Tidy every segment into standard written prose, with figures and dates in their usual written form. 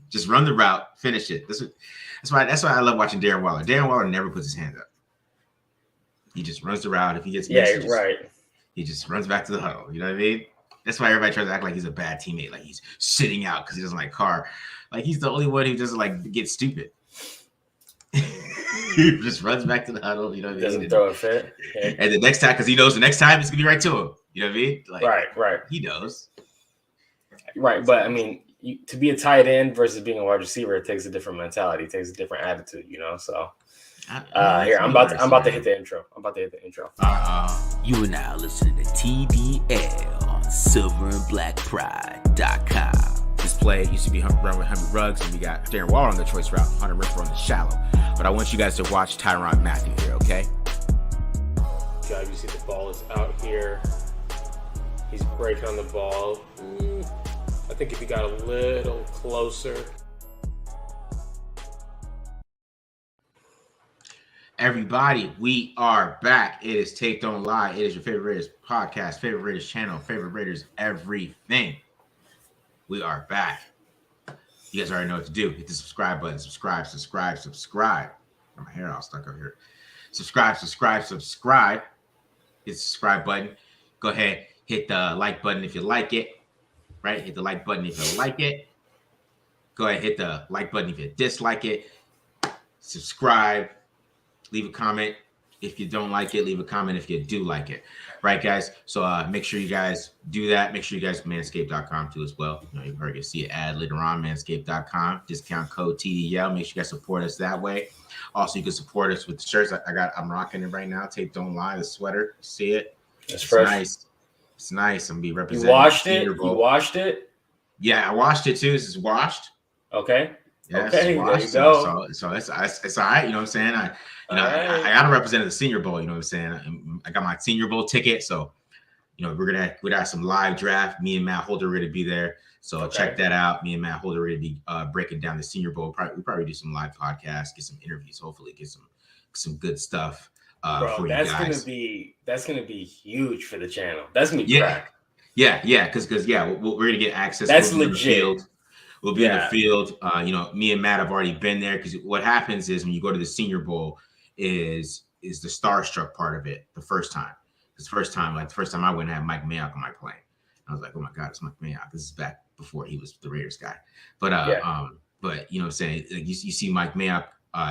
Just run the route, finish it. That's why I love watching Darren Waller. Darren Waller never puts his hands up. He just runs the route. If he gets missed, he just runs back to the huddle. You know what I mean? That's why everybody tries to act like he's a bad teammate, like he's sitting out because he doesn't like Carr. Like he's the only one who doesn't like get stupid. He just runs back to the huddle. You know what I mean? Doesn't throw a fit. Yeah. And the next time, because he knows the next time it's gonna be right to him. You know what I mean? Like, right. He knows. Right, but I mean, to be a tight end versus being a wide receiver, it takes a different mentality. It takes a different attitude. You know, so. Here, I'm about to hit the intro. You are now listening to TBL on silverandblackpride.com. This play used to be run with Henry Ruggs, and we got Darren Waller on the choice route, Hunter Ripper on the shallow. But I want you guys to watch Tyrann Mathieu here, okay? You see the ball is out here. He's breaking on the ball. I think if he got a little closer. Everybody, we are back. It is Tape Don't Lie. It is your favorite Raiders podcast, favorite Raiders channel, favorite Raiders everything. We are back. You guys already know what to do. Hit the subscribe button. Subscribe. Got my hair all stuck up here. Subscribe. Hit the subscribe button. Go ahead. Hit the like button if you like it. Right? Hit the like button if you like it. Go ahead. Hit the like button if you dislike it. Subscribe. Leave a comment if you don't like it. Leave a comment if you do like it. Right, guys? So make sure you guys do that. Make sure you guys manscaped.com too as well. You know, you're going to see an ad later on, manscaped.com. Discount code TDL. Make sure you guys support us that way. Also, you can support us with the shirts. I'm rocking it right now. Tape Don't Lie, the sweater. See it? It's fresh. Nice. It's nice. I'm going to be representing. You washed it? Yeah, I washed it too. This is washed. Okay. Yeah, okay, there you go. So it's all right. You know what I'm saying? I got to represent the Senior Bowl. You know what I'm saying? I got my Senior Bowl ticket. So, you know, we're gonna have some live draft. Me and Matt Holder are going to be there. So check that out. Me and Matt Holder are going to be breaking down the Senior Bowl. We probably do some live podcasts, get some interviews, hopefully get some good stuff for you guys. That's gonna be huge for the channel. That's gonna be crack. Yeah, because we're gonna get access. That's legit. We'll be in the field. You know, me and Matt have already been there because what happens is when you go to the Senior Bowl is the starstruck part of it the first time. The first time I went, I had Mike Mayock on my plane. I was like, oh my God, it's Mike Mayock. This is back before he was the Raiders guy. But you know what I'm saying? Like you see Mike Mayock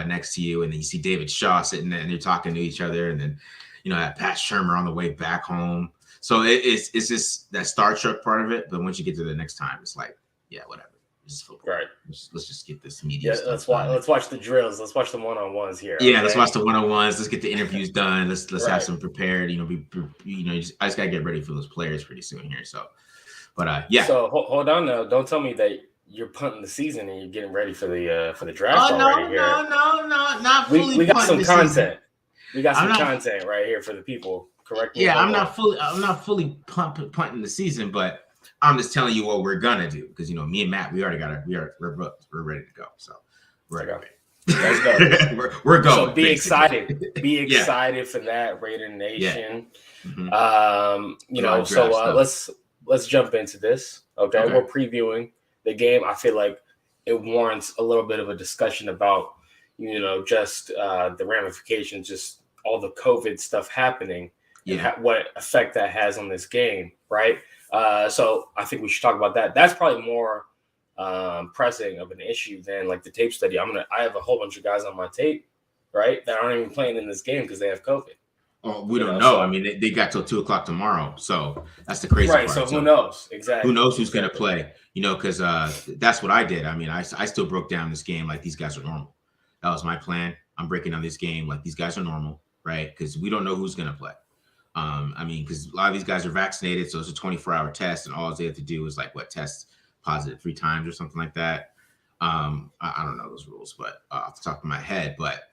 next to you, and then you see David Shaw sitting there and they're talking to each other, and then you know, Pat Shurmur on the way back home. So it's just that starstruck part of it. But once you get to the next time, it's like, yeah, whatever. Right. Let's just get this media. Yeah, let's watch the drills. Let's watch the one-on-ones here. Yeah, let's watch the one-on-ones. Let's get the interviews done. Let's have some prepared. You know, I just gotta get ready for those players pretty soon here. So, but yeah. So hold on now. Don't tell me that you're punting the season and you're getting ready for the draft already. No, not fully. We got some content. Season. We got some content right here for the people. Correct me. Yeah, I'm not fully punting the season, but I'm just telling you what we're gonna do because you know me and Matt, we're ready to go. So we're ready. Let's go. we're going. So be excited. Be excited for that, RaiderNation. Yeah. Mm-hmm. You know, so let's jump into this. Okay, we're previewing the game. I feel like it warrants a little bit of a discussion about just the ramifications, just all the COVID stuff happening, and what effect that has on this game, right? So I think we should talk about that. That's probably more pressing of an issue than like the tape study. I have a whole bunch of guys on my tape, right, that aren't even playing in this game because they have COVID. Oh, we don't know. So, I mean, they got till 2:00 tomorrow, so that's the crazy part. So who knows exactly? Who knows who's going to play? You know, because that's what I did. I mean, I still broke down this game like these guys are normal. That was my plan. I'm breaking down this game like these guys are normal, right? Because we don't know who's going to play. I mean, because a lot of these guys are vaccinated, so it's a 24-hour test, and all they have to do is test positive 3 times or something like that. I don't know those rules, but off the top of my head, but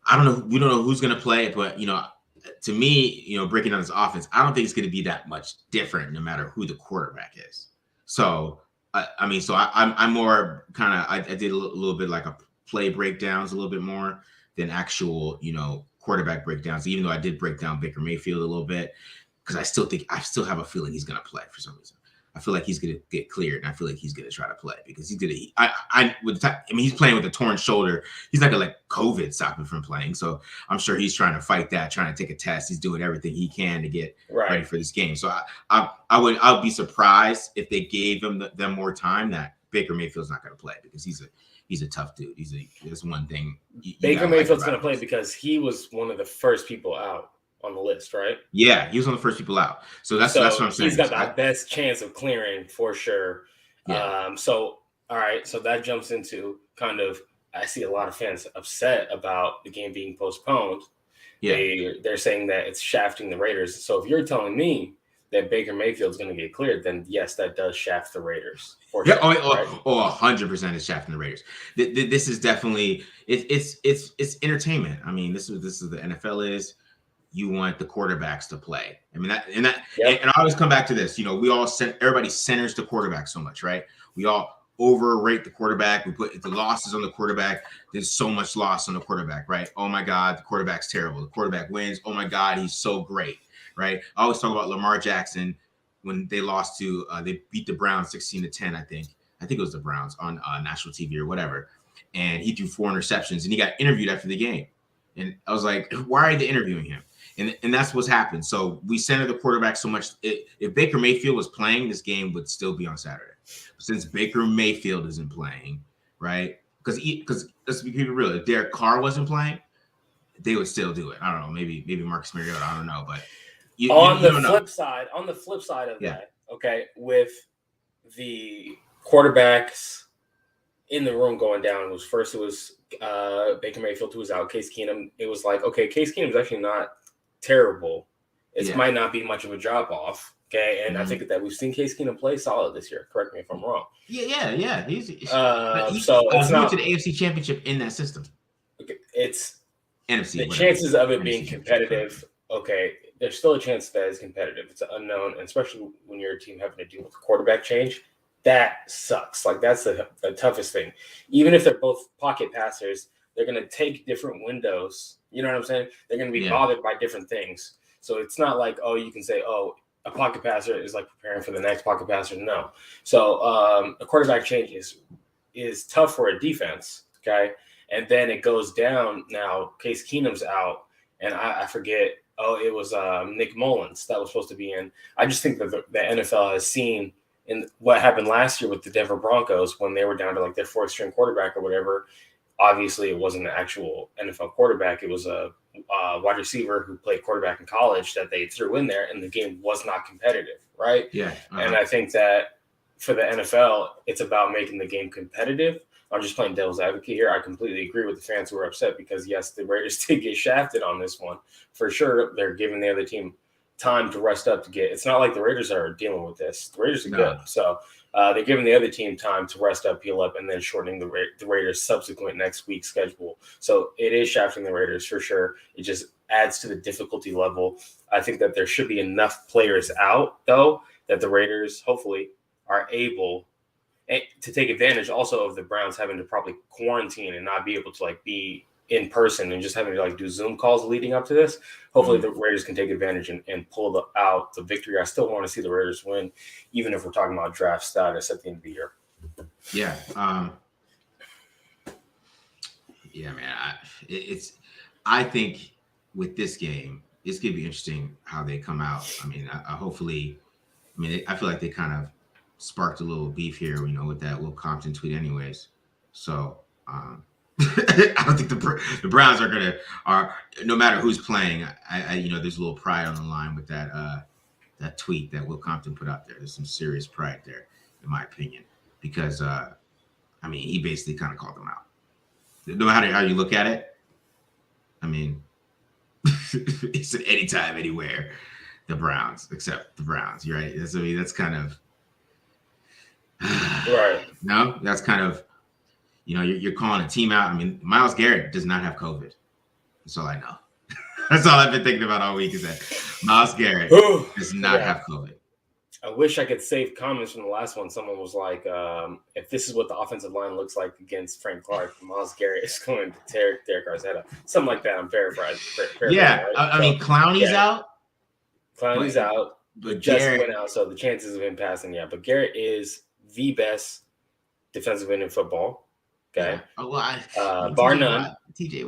I don't know. We don't know who's going to play, but to me, breaking down this offense, I don't think it's going to be that much different no matter who the quarterback is. So I'm more kind of I did a little bit like a play breakdowns a little bit more than actual quarterback breakdowns, even though I did break down Baker Mayfield a little bit because I still have a feeling he's going to play for some reason. I feel like he's going to get cleared, and I feel like he's going to try to play because he's going to. He's playing with a torn shoulder. He's not going to let COVID stop him from playing. So I'm sure he's trying to fight that, trying to take a test. He's doing everything he can to get ready for this game. So I would be surprised if they gave him them more time that Baker Mayfield's not going to play because he's a tough dude. That's one thing. Baker Mayfield's going to play because he was one of the first people out on the list, right? Yeah, he was one of the first people out. So that's what I'm saying. He's got the best chance of clearing for sure. Yeah. So all right, so that jumps into kind of, I see a lot of fans upset about the game being postponed. Yeah. They're saying that it's shafting the Raiders. So if you're telling me that Baker Mayfield's going to get cleared, then yes, that does shaft the Raiders. For sure, right? 100% is shafting the Raiders. This is definitely it's entertainment. I mean, this is the NFL is. You want the quarterbacks to play. I mean and I always come back to this. Everybody centers the quarterback so much, right? We all overrate the quarterback. We put the losses on the quarterback. There's so much loss on the quarterback, right? Oh my God, the quarterback's terrible. The quarterback wins. Oh my God, he's so great, right? I always talk about Lamar Jackson when they lost to they beat the Browns 16-10. I think it was the Browns on national TV or whatever, and he threw 4 interceptions and he got interviewed after the game, and I was like, why are they interviewing him? And that's what's happened. So we center the quarterback so much. If Baker Mayfield was playing, this game would still be on Saturday. Since Baker Mayfield isn't playing, right? Because let's be real, if Derek Carr wasn't playing, they would still do it. I don't know. Maybe Marcus Mariota. I don't know. But on the flip side of that, okay, with the quarterbacks in the room going down, it was Baker Mayfield who was out. Case Keenum. It was like, okay, Case Keenum's actually not terrible. It might not be much of a drop off. Okay, and I think that we've seen Case Keenum play solid this year. Correct me if I'm wrong. Yeah. He's so it's not to the AFC Championship in that system. Okay, it's NFC. The chances of it being competitive. Okay, there's still a chance that it's competitive. It's unknown, and especially when you're a team having to deal with a quarterback change, that sucks. Like that's the toughest thing. Even if they're both pocket passers, they're going to take different windows. You know what I'm saying? They're going to be bothered by different things. So it's not like, you can say, a pocket passer is like preparing for the next pocket passer. No. So a quarterback change is tough for a defense. Okay. And then it goes down. Now Case Keenum's out, and I forget. It was Nick Mullins that was supposed to be in. I just think that the NFL has seen in what happened last year with the Denver Broncos when they were down to like their 4th string quarterback or whatever. Obviously, it wasn't an actual NFL quarterback. It was a wide receiver who played quarterback in college that they threw in there, and the game was not competitive, right? Yeah. And I think that for the NFL, it's about making the game competitive. I'm just playing devil's advocate here. I completely agree with the fans who are upset because, yes, the Raiders did get shafted on this one. For sure, they're giving the other team time to rest up to get – it's not like the Raiders are dealing with this. The Raiders are good. So they're giving the other team time to rest up, heal up, and then shortening the Raiders' subsequent next week's schedule. So it is shafting the Raiders for sure. It just adds to the difficulty level. I think that there should be enough players out, though, that the Raiders hopefully are able to take advantage also of the Browns having to probably quarantine and not be able to like be in person and just having to like do Zoom calls leading up to this. Hopefully the Raiders can take advantage and pull out the victory. I still want to see the Raiders win, even if we're talking about draft status at the end of the year. Yeah. Man, I think with this game, it's going to be interesting how they come out. I mean, I feel like they kind of sparked a little beef here, with that Will Compton tweet anyways. So, I don't think the Browns are no matter who's playing. There's a little pride on the line with that tweet that Will Compton put out there. There's some serious pride there, in my opinion, because he basically kind of called them out. No matter how you look at it, I mean, it's at anytime, anywhere, the Browns, except the Browns. You're right. That's kind of right. No, that's kind of. You're calling a team out. I mean, Myles Garrett does not have COVID. That's all I know. That's all I've been thinking about all week is that Myles Garrett does not have COVID. I wish I could save comments from the last one. Someone was like, if this is what the offensive line looks like against Frank Clark, Myles Garrett is going to tear Derek Carr's head up. Something like that. I'm paraphrasing. Yeah. Right? I mean, Clowney's out. Clowney's out. But just Garrett went out, so the chances of him passing, but Garrett is the best defensive end in football. Okay, bar none. TJ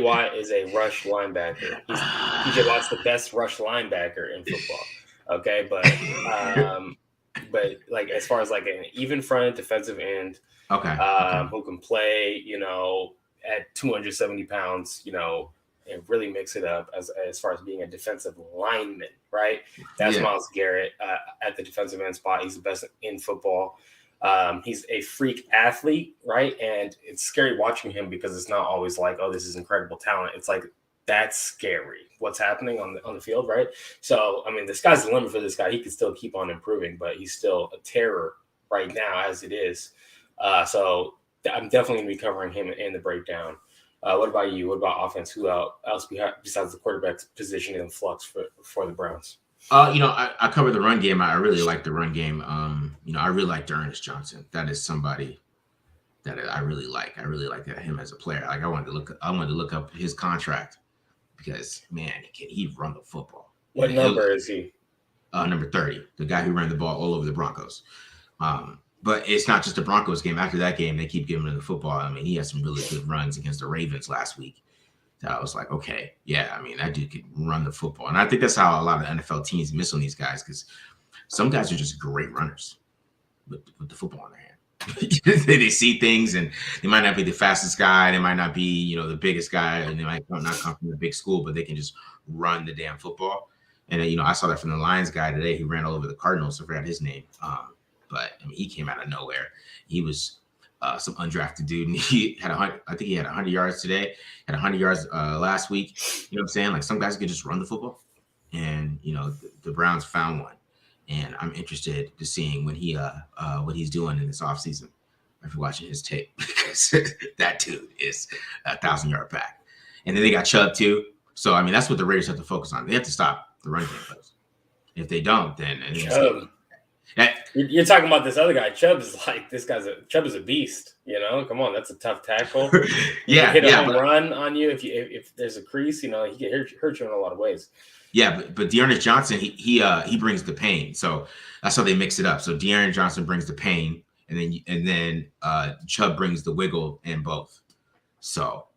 Watt is a rush linebacker. TJ Watt's the best rush linebacker in football. Okay, but like as far as like an even fronted defensive end, who can play, at 270 pounds, and really mix it up as far as being a defensive lineman, right? That's Myles Garrett at the defensive end spot. He's the best in football. He's a freak athlete, right? And it's scary watching him because it's not always like, oh, this is incredible talent. It's like, that's scary what's happening on the field, right? So, I mean, the sky's the limit for this guy. He can still keep on improving, but he's still a terror right now as it is. So I'm definitely going to be covering him in the breakdown. What about you? What about offense? Who else besides the quarterback position in flux for the Browns? I covered the run game. I really like the run game. I really like Ernest Johnson. That is somebody that I really like. I really like him as a player. Like I wanted to look up his contract because man, he run the football. What number is he? Number 30, the guy who ran the ball all over the Broncos. But it's not just the Broncos game. After that game, they keep giving him the football. I mean, he had some really good runs against the Ravens last week. So I was like, okay, yeah, I mean, that dude could run the football. And I think that's how a lot of NFL teams miss on these guys because some guys are just great runners with the football in their hand. They see things, and they might not be the fastest guy. They might not be, the biggest guy, and they might not come from a big school, but they can just run the damn football. And, I saw that from the Lions guy today. He ran all over the Cardinals. I forgot his name. But I mean, he came out of nowhere. He was some undrafted dude, and he had 100 yards today. Had 100 yards last week. You know what I'm saying? Like some guys could just run the football, and the Browns found one. And I'm interested to seeing when what he's doing in this offseason after watching his tape because that dude is 1,000-yard back. And then they got Chubb too. So I mean, that's what the Raiders have to focus on. They have to stop the run game first. If they don't, then you're talking about this other guy. Chubb is Chubb is a beast. Come on, that's a tough tackle. Hit a home run on you if there's a crease. He can hurt you in a lot of ways. Yeah, but Dearness Johnson, he brings the pain. So that's how they mix it up. So Dearness Johnson brings the pain, and then Chubb brings the wiggle in both. So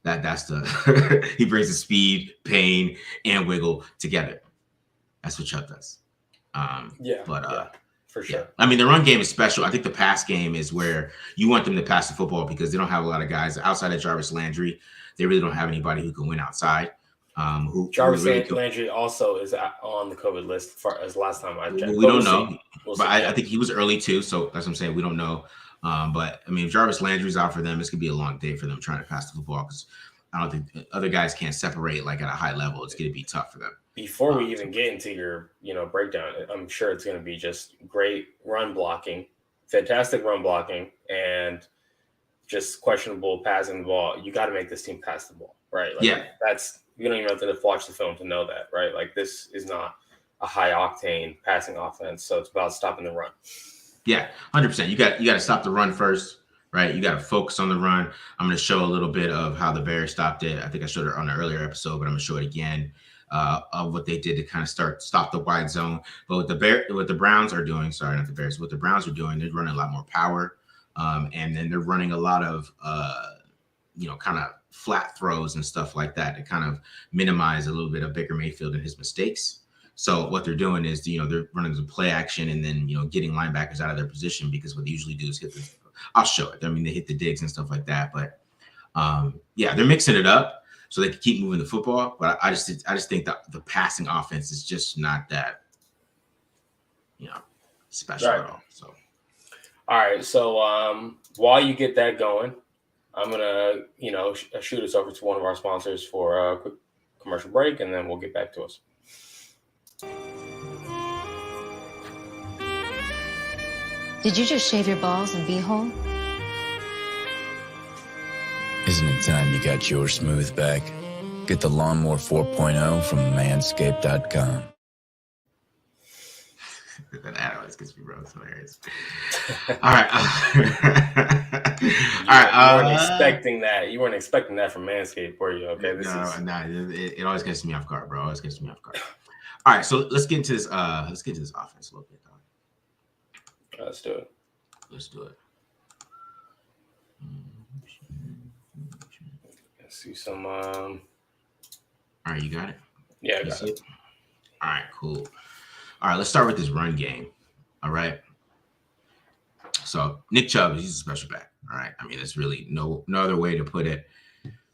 that's the he brings the speed, pain, and wiggle together. That's what Chubb does. For sure. Yeah. I mean, the run game is special. I think the pass game is where you want them to pass the football because they don't have a lot of guys outside of Jarvis Landry. They really don't have anybody who can win outside. Jarvis Landry also is on the COVID list as last time I checked. We don't know, but I think he was early too. So that's what I'm saying. We don't know. But I mean, if Jarvis Landry's out for them, it's gonna be a long day for them trying to pass the football because I don't think other guys can't separate like at a high level. It's gonna be tough for them. Before we even get into your, breakdown, I'm sure it's going to be just great run blocking, fantastic run blocking, and just questionable passing the ball. You got to make this team pass the ball, right? Like, you don't even have to watch the film to know that, right? Like this is not a high octane passing offense, so it's about stopping the run. Yeah, 100%. You got to stop the run first, right? You got to focus on the run. I'm going to show a little bit of how the Bears stopped it. I think I showed it on an earlier episode, but I'm going to show it again. Of what they did to kind of stop the wide zone. But what the Browns are doing, what the Browns are doing, they're running a lot more power. And then they're running a lot of, kind of flat throws and stuff like that to kind of minimize a little bit of Baker Mayfield and his mistakes. So what they're doing is, they're running some play action and then, getting linebackers out of their position because what they usually do is I'll show it. I mean, they hit the digs and stuff like that. But they're mixing it up. So they can keep moving the football, but I just think that the passing offense is just not that, special at all. So, all right. So while you get that going, I'm gonna shoot us over to one of our sponsors for a quick commercial break, and then we'll get back to us. Did you just shave your balls and be whole? Isn't it time you got your smooth back? Get the Lawnmower 4.0 from Manscaped.com. That always gets me, bro. It's hilarious. All right. You weren't expecting that. You weren't expecting that from Manscaped, were you? Okay. It always gets me off guard, bro. All right, so let's get into this. Let's get into this offense a little bit, dog. Let's do it. Let's do it. Let's see some. All right, you got it. Yeah, I got it. All right, cool. All right, let's start with this run game. All right. So Nick Chubb, he's a special back. All right. I mean, there's really no other way to put it.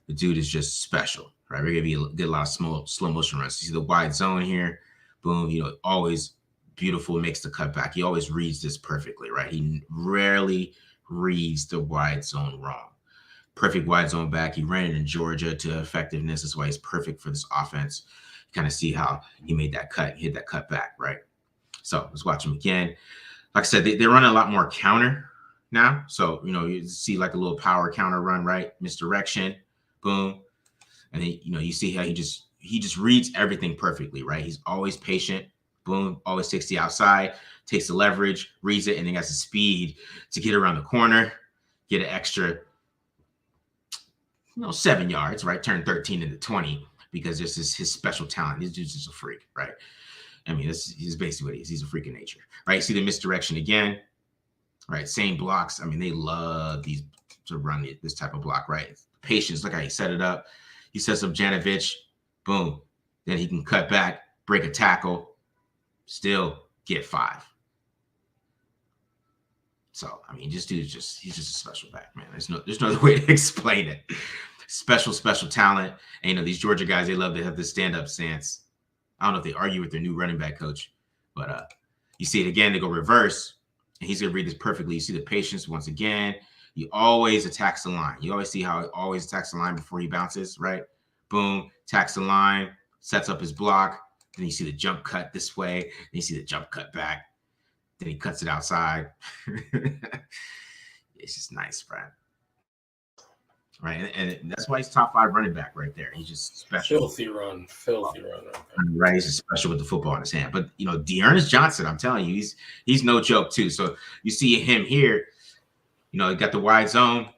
The dude is just special, right? We're gonna get a lot of slow motion runs. You see the wide zone here, boom. Always beautiful, makes the cutback. He always reads this perfectly, right? He rarely reads the wide zone wrong. Perfect wide zone back. He ran it in Georgia to effectiveness. That's why he's perfect for this offense. You kind of see how he made that cut, hit that cut back, right? So let's watch him again. Like I said, they run a lot more counter now. So, you see like a little power counter run, right? Misdirection, boom. And then, you see how he just reads everything perfectly, right? He's always patient, boom, always takes the outside, takes the leverage, reads it, and then has the speed to get around the corner, get an extra, 7 yards, right? Turn 13 into 20 because this is his special talent. This dude's just a freak, right? I mean, this is basically what he is. He's a freak of nature, right? See the misdirection again, right? Same blocks. I mean, they love these to run this type of block, right? Patience. Look how he set it up. He sets up Janovich, boom. Then he can cut back, break a tackle, still get 5. So, I mean, this dude's he's just a special back, man. There's no other way to explain it. Special talent. And, these Georgia guys, they love to have this stand-up stance. I don't know if they argue with their new running back coach, but you see it again. They go reverse, and he's going to read this perfectly. You see the patience once again. He always attacks the line. You always see how he always attacks the line before he bounces, right? Boom, attacks the line, sets up his block. Then you see the jump cut this way. Then you see the jump cut back. Then he cuts it outside. It's just nice, Brad. Right, and that's why he's top 5 running back right there. He's just special. Filthy run. Right, he's just special with the football in his hand. But Dearness Johnson, I'm telling you, he's no joke too. So you see him here. He got the wide zone.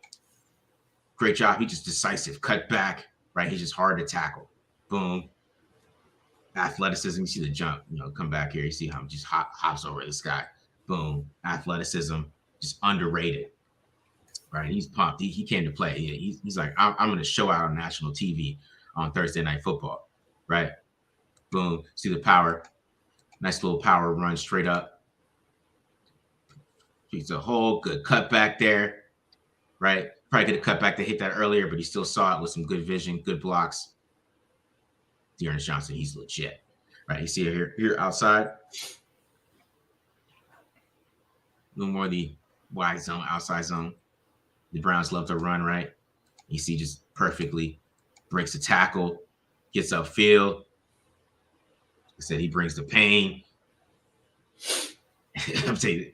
Great job. He's just decisive. Cut back. Right, he's just hard to tackle. Boom. Athleticism. You see the jump. Come back here. You see how he just hops over this guy. Boom. Athleticism. Just underrated. Right, he's pumped. He came to play. He's like, I'm going to show out on national TV on Thursday Night Football. Right, boom. See the power, nice little power run straight up. He's a whole good cut back there. Right, probably could have cut back to hit that earlier, but he still saw it with some good vision, good blocks. Dearness Johnson, he's legit. Right, you see it here outside. A little more of the wide zone, outside zone. The Browns love to run, right? You see just perfectly breaks a tackle, gets upfield. I said he brings the pain. I'm saying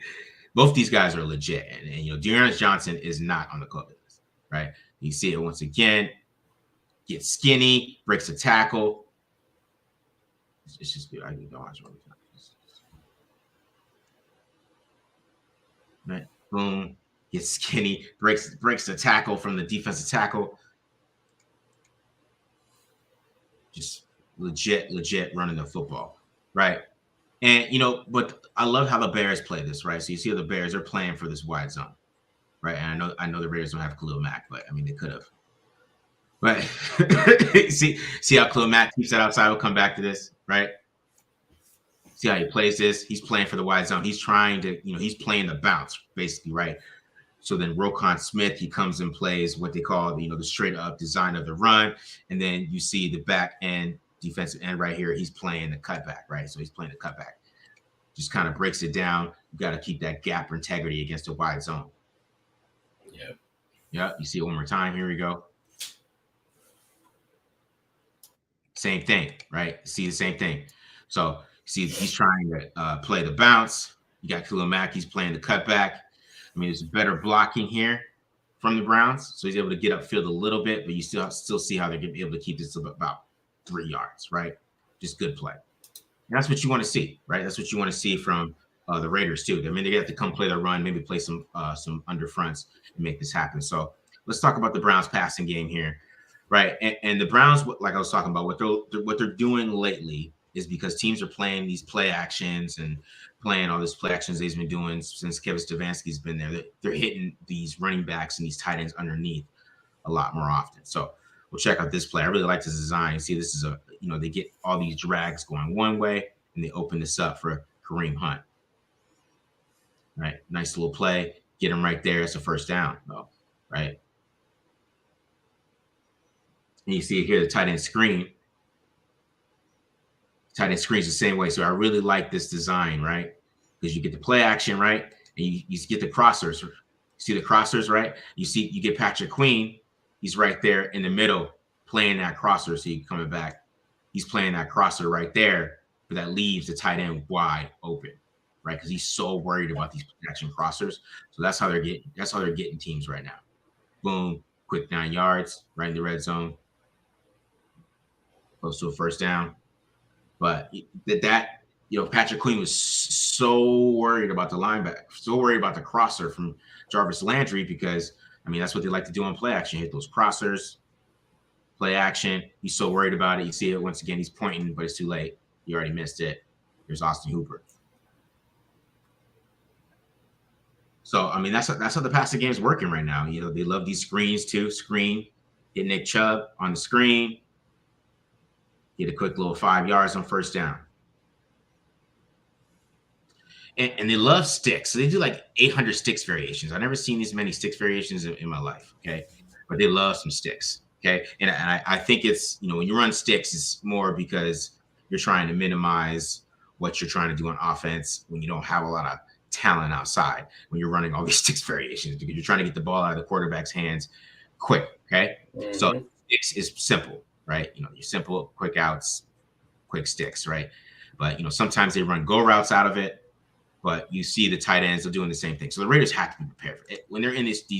both these guys are legit. And Dearness Johnson is not on the COVID list, right? You see it once again. Gets skinny, breaks a tackle. It's just good. I can go watch all the time. Right? Boom. Gets skinny, breaks the tackle from the defensive tackle. Just legit running the football, right? And but I love how the Bears play this, right? So you see how the Bears are playing for this wide zone, right? And I know the Raiders don't have Khalil Mack, but I mean they could have. But see how Khalil Mack keeps that outside. We'll come back to this, right? See how he plays this. He's playing for the wide zone. He's trying to, he's playing the bounce, basically, right? So then Roquan Smith, he comes and plays what they call, the straight up design of the run. And then you see the back end, defensive end right here. He's playing the cutback, right? So he's playing the cutback. Just kind of breaks it down. You got to keep that gap or integrity against the wide zone. Yep. Yep. You see it one more time. Here we go. Same thing, right? See the same thing. So see, he's trying to play the bounce. You got Khalil Mack. He's playing the cutback. I mean, there's better blocking here from the Browns. So he's able to get upfield a little bit, but you still see how they're going to be able to keep this about 3 yards, right? Just good play. And that's what you want to see, right? That's what you want to see from the Raiders too. I mean, they have to come play their run, maybe play some under fronts and make this happen. So let's talk about the Browns passing game here, right? And the Browns, like I was talking about, what they're doing lately is because teams are playing these play actions and playing all these play actions they've been doing since Kevin Stefanski's been there. They're hitting these running backs and these tight ends underneath a lot more often. So we'll check out this play. I really like this design. See, this is they get all these drags going one way and they open this up for Kareem Hunt. Right. Nice little play. Get him right there. It's a first down, though. Right. And you see it here, the tight end screen. Tight end screens the same way. So I really like this design, right? Because you get the play action, right? And you get the crossers. See the crossers, right? You get Patrick Queen. He's right there in the middle playing that crosser. So he's coming back. He's playing that crosser right there, but that leaves the tight end wide open, right? Because he's so worried about these action crossers. So that's how they're getting teams right now. Boom, quick 9 yards, right in the red zone. Close to a first down. But Patrick Queen was so worried about the linebacker, so worried about the crosser from Jarvis Landry because, that's what they like to do on play action, hit those crossers, play action. He's so worried about it. You see it once again, he's pointing, but it's too late. You already missed it. There's Austin Hooper. So, that's how the passing game is working right now. They love these screens too. Screen, get Nick Chubb on the screen. Get a quick little 5 yards on first down. And they love sticks. So they do like 800 sticks variations. I've never seen these many sticks variations in my life, okay? But they love some sticks, okay? And I think it's, when you run sticks, it's more because you're trying to minimize what you're trying to do on offense when you don't have a lot of talent outside, when you're running all these sticks variations, because you're trying to get the ball out of the quarterback's hands quick, okay? Mm-hmm. So sticks is simple. Right, your simple, quick outs, quick sticks, right? But sometimes they run go routes out of it. But you see the tight ends are doing the same thing. So the Raiders have to be prepared for it when they're in this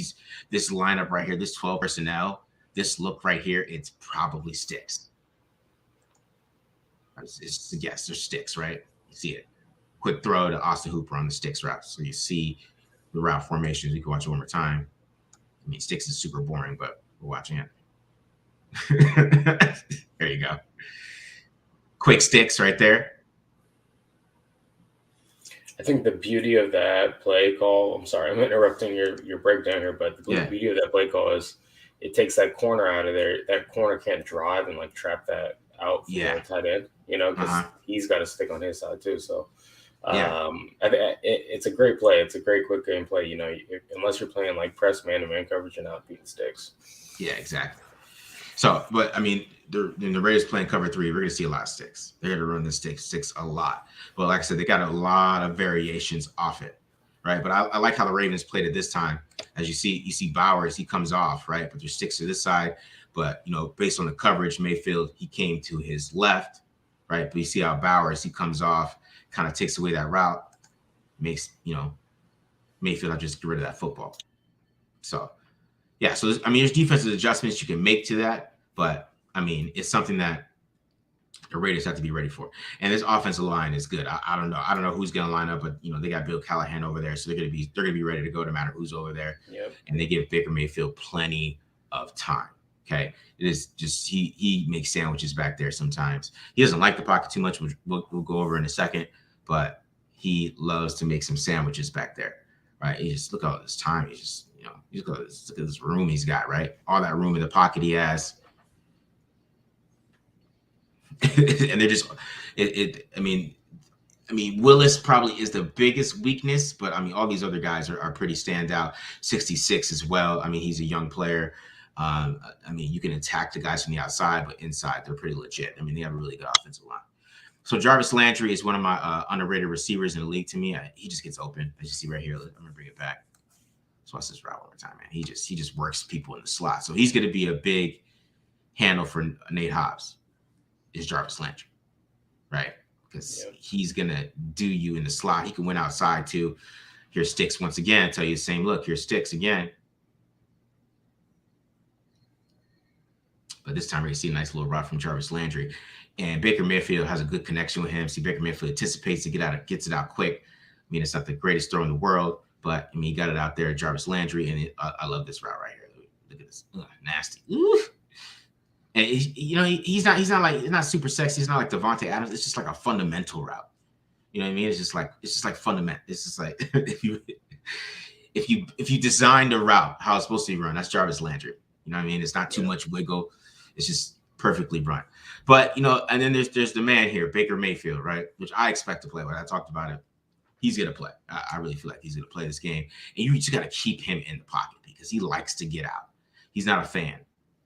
lineup right here, this 12 personnel, this look right here. It's probably sticks. It's a guess. They're sticks, right? You see it. Quick throw to Austin Hooper on the sticks route. So you see the route formations. You can watch it one more time. Sticks is super boring, but we're watching it. There you go. Quick sticks right there. I think the beauty of that play call, I'm sorry, I'm interrupting your breakdown here, but the beauty of that play call is it takes that corner out of there. That corner can't drive and trap that out for the tight end, because he's got to stick on his side too. So it's a great play. It's a great quick game play. Unless you're playing press man-to-man coverage, you're not beating sticks. Yeah, exactly. So, but the Raiders playing cover 3, we're going to see a lot of sticks. They're going to run the sticks a lot. But like I said, they got a lot of variations off it, right? But I like how the Ravens played it this time. As you see Bowers, he comes off, right? But there's sticks to this side. But, based on the coverage, Mayfield, he came to his left, right? But you see how Bowers, he comes off, kind of takes away that route, makes, Mayfield not just get rid of that football. So, yeah, so there's defensive adjustments you can make to that, but it's something that the Raiders have to be ready for. And this offensive line is good. I don't know who's going to line up, but they got Bill Callahan over there, so they're going to be ready to go no matter who's over there. Yep. And they give Baker Mayfield plenty of time. Okay, it is just he makes sandwiches back there sometimes. He doesn't like the pocket too much, which we'll go over in a second, but he loves to make some sandwiches back there. Right? He just look at all this time. He just look at this room he's got, right? All that room in the pocket he has. And they're just, Willis probably is the biggest weakness, but all these other guys are pretty standout. 66 as well. He's a young player. You can attack the guys from the outside, but inside they're pretty legit. They have a really good offensive line. So Jarvis Landry is one of my underrated receivers in the league to me. He just gets open. As you see right here, I'm going to bring it back. So watch this route one more time, man. He just works people in the slot. So he's going to be a big handle for Nate Hobbs, is Jarvis Landry, right? Because he's going to do you in the slot. He can win outside too. Here's sticks once again. Tell you the same look. Here's sticks again. But this time we're going to see a nice little route from Jarvis Landry. And Baker Mayfield has a good connection with him. See, Baker Mayfield anticipates to gets it out quick. It's not the greatest throw in the world, but he got it out there, Jarvis Landry, and I love this route right here. Look at this, nasty. Ooh. And he's not super sexy. He's not like Devontae Adams. It's just like a fundamental route. You know what I mean? It's just like fundamental. It's just like if you designed a route how it's supposed to be run, that's Jarvis Landry. You know what I mean? It's not too much wiggle. It's just perfectly run. But and then there's the man here, Baker Mayfield, right? Which I expect to play. When I talked about it, he's gonna play. I really feel like he's gonna play this game, and you just got to keep him in the pocket because he likes to get out. He's not a fan.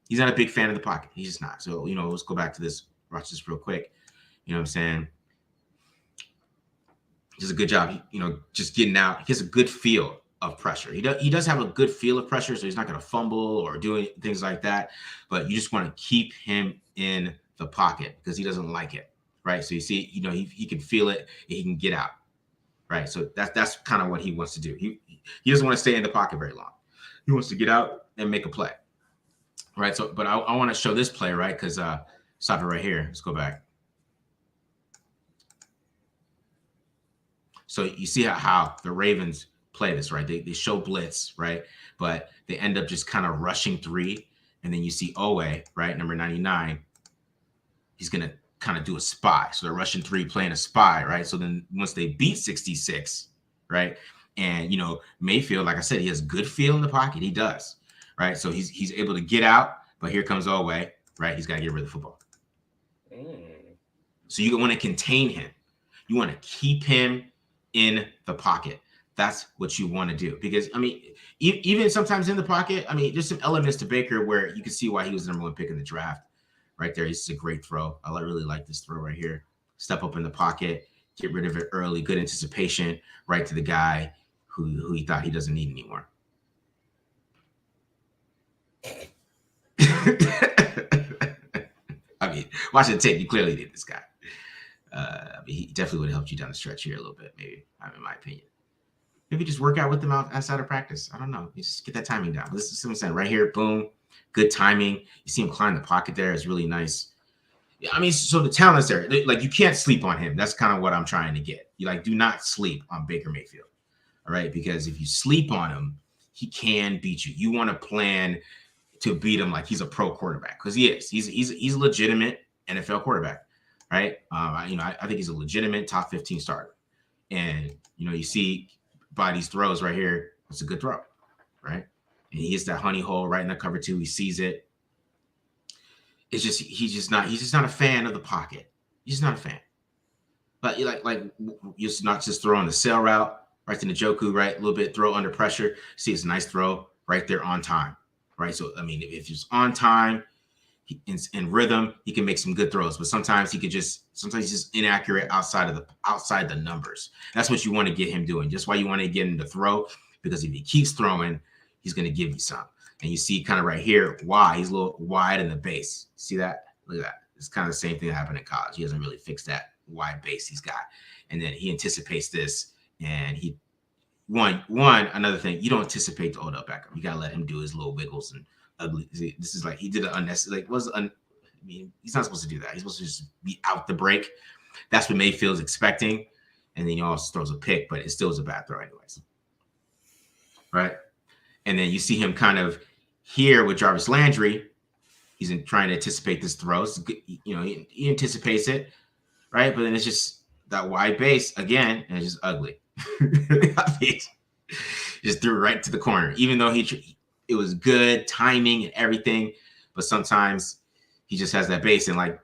He's not a big fan of the pocket. He's just not. So let's go back to this. Watch this real quick. You know what I'm saying? He does a good job. Just getting out. He has a good feel of pressure. He does have a good feel of pressure, so he's not going to fumble or do things like that. But you just want to keep him in the pocket because he doesn't like it, right? So you see, he can feel it and he can get out, right? So that's kind of what he wants to do. He doesn't want to stay in the pocket very long. He wants to get out and make a play, right? So, but I want to show this play, right? Because stop it right here. Let's go back. So you see how the Ravens play this, right? They show blitz, right? But they end up just kind of rushing three. And then you see Owe, right? Number 99. He's going to kind of do a spy. So they're rushing three, playing a spy, right? So then once they beat 66, right? And, Mayfield, like I said, he has good feel in the pocket. He does, right? So he's able to get out. But here comes Owe, right? He's got to get rid of the football. So you want to contain him. You want to keep him in the pocket. That's what you want to do because even sometimes in the pocket, there's some elements to Baker where you can see why he was the number one pick in the draft. Right there, this is a great throw. I really like this throw right here. Step up in the pocket, get rid of it early, good anticipation, right to the guy who he thought he doesn't need anymore. Watching the tape, you clearly did this guy. He definitely would have helped you down the stretch here a little bit, maybe, in my opinion. Maybe just work out with them outside of practice. I don't know. You just get that timing down. This is what I'm saying. Right here, boom, good timing. You see him climb the pocket there. It's really nice. So the talent's there. You can't sleep on him. That's kind of what I'm trying to get. You do not sleep on Baker Mayfield. All right? Because if you sleep on him, he can beat you. You want to plan to beat him like he's a pro quarterback because he is. He's a legitimate NFL quarterback, right? I think he's a legitimate top 15 starter. And, you see by these throws right here, it's a good throw, right? And he hits that honey hole right in the cover two. He sees it. It's just he's just not a fan of the pocket. He's just not a fan. But you're not just throwing the sail route right to Njoku, right? A little bit throw under pressure. See, it's a nice throw right there on time, right? So if it's on time, in rhythm, he can make some good throws. But sometimes he's just inaccurate outside the numbers. That's what you want to get him doing. Just why you want to get him to throw, because if he keeps throwing, he's going to give you some. And you see kind of right here why he's a little wide in the base. See that? Look at that. It's kind of the same thing that happened in college. He hasn't really fixed that wide base he's got. And then he anticipates this, and another thing, you don't anticipate the Odell Beckham. You got to let him do his little wiggles and ugly. This is he did it unnecessary. He's not supposed to do that. He's supposed to just be out the break. That's what Mayfield's expecting. And then he also throws a pick, but it still is a bad throw anyways. Right? And then you see him kind of here with Jarvis Landry. He's trying to anticipate this throw. So, he anticipates it, right? But then it's just that wide base again, and it's just ugly. Just threw it right to the corner, even though it was good timing and everything. But sometimes he just has that base. And I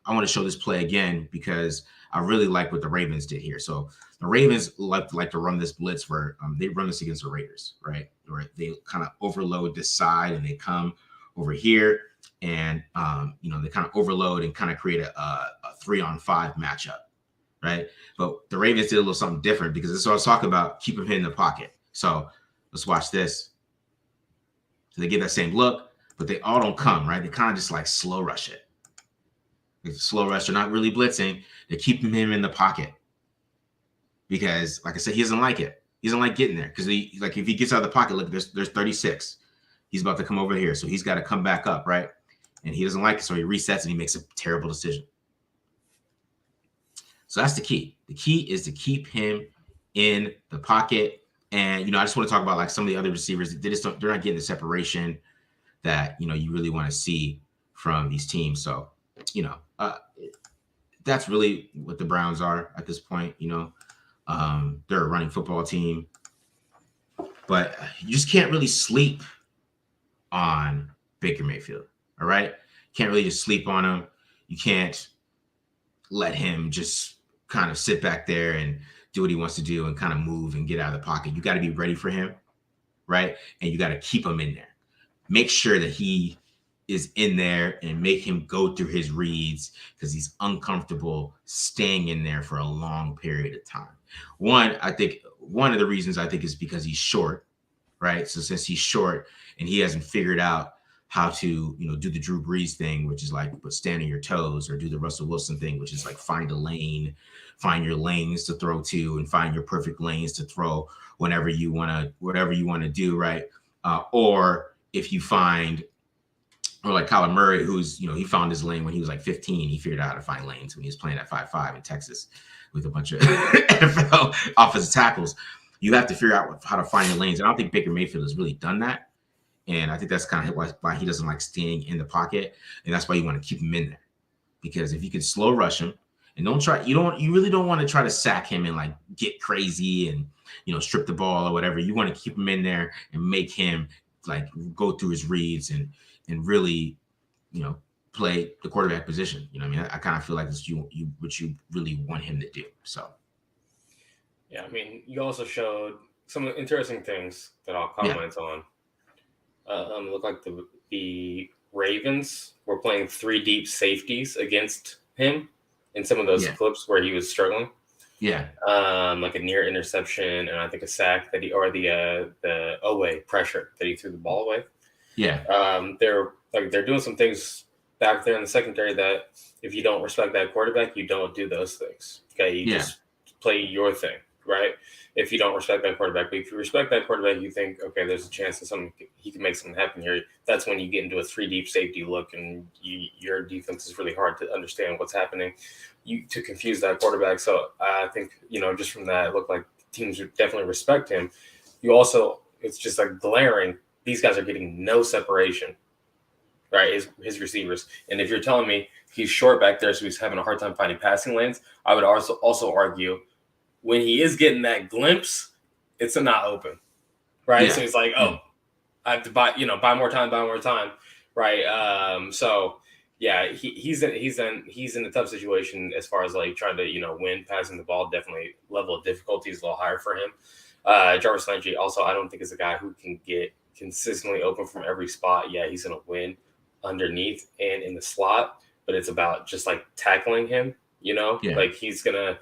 want to show this play again because I really like what the Ravens did here. So the Ravens like to run this blitz where they run this against the Raiders, right? Where they kind of overload this side and they come over here and, they kind of overload and kind of create a 3-on-5 matchup, right? But the Ravens did a little something different because this is what I was talking about, keep him in the pocket. So let's watch this. So they get that same look, but they all don't come, right? They kind of just slow rush it. It's a slow rush. They're not really blitzing. They're keeping him in the pocket because, like I said, he doesn't like it. He doesn't like getting there because if he gets out of the pocket, look, there's 36. He's about to come over here, so he's got to come back up, right? And he doesn't like it, so he resets and he makes a terrible decision. So that's the key. The key is to keep him in the pocket. And, I just want to talk about some of the other receivers. They're not getting the separation that, you really want to see from these teams. So, that's really what the Browns are at this point. They're a running football team, but you just can't really sleep on Baker Mayfield. All right. Can't really just sleep on him. You can't let him just kind of sit back there and do what he wants to do and kind of move and get out of the pocket. You got to be ready for him. Right. And you got to keep him in there. Make sure that he is in there and make him go through his reads because he's uncomfortable staying in there for a long period of time. One of the reasons I think is because he's short, right? So since he's short and he hasn't figured out how to, do the Drew Brees thing, which is like stand on your toes, or do the Russell Wilson thing, which is like find a lane, find your lanes to throw to, and find your perfect lanes to throw whatever you want to do, right? Or if you find, or like Kyler Murray, who's, he found his lane when he was like 15. He figured out how to find lanes when he was playing at 5'5" in Texas with a bunch of NFL offensive tackles. You have to figure out how to find your lanes. And I don't think Baker Mayfield has really done that. And I think that's kind of why he doesn't like staying in the pocket. And that's why you want to keep him in there. Because if you can slow rush him and you really don't want to try to sack him and like get crazy and, strip the ball or whatever. You want to keep him in there and make him like go through his reads and really, play the quarterback position. I kind of feel like it's what you really want him to do. So, yeah, you also showed some interesting things that I'll comment on. It looked like the Ravens were playing 3 deep safeties against him in some of those clips where he was struggling. Yeah. Like a near interception and I think a sack that the away pressure that he threw the ball away. Yeah. They're doing some things back there in the secondary that if you don't respect that quarterback, you don't do those things. Okay. You just play your thing, right? If you don't respect that quarterback, but if you respect that quarterback, you think, okay, there's a chance that he can make something happen here. That's when you get into a 3 deep safety look and your defense is really hard to understand what's happening to confuse that quarterback. So I think, just from that, it looked like teams would definitely respect him. It's just like glaring. These guys are getting no separation, right? His receivers. And if you're telling me he's short back there, so he's having a hard time finding passing lanes, I would also argue when he is getting that glimpse, it's not open, right? Yeah. So he's like, I have to buy more time, right? So yeah, he's in a tough situation as far as like trying to win passing the ball. Definitely level of difficulty is a little higher for him. Jarvis Landry also, I don't think is a guy who can get consistently open from every spot. Yeah, he's going to win underneath and in the slot, but it's about just like tackling him, like he's going to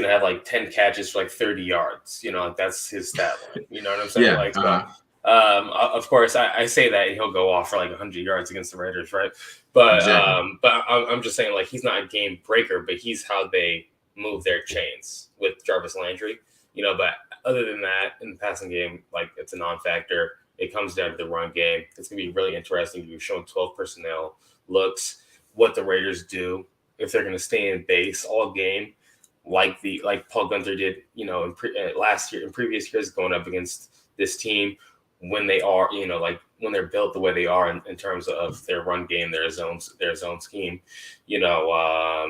have like 10 catches for like 30 yards, that's his stat line. You know what I'm saying? Yeah, of course I say that and he'll go off for like 100 yards against the Raiders. Right. But, exactly. But I'm just saying like, he's not a game breaker, but he's how they move their chains with Jarvis Landry, but other than that in the passing game, like it's a non-factor. It comes down to the run game. It's going to be really interesting. You're showing 12 personnel looks, what the Raiders do, if they're going to stay in base all game, like Paul Gunther did, last year, in previous years, going up against this team when they are, when they're built the way they are in terms of their run game, their zone scheme,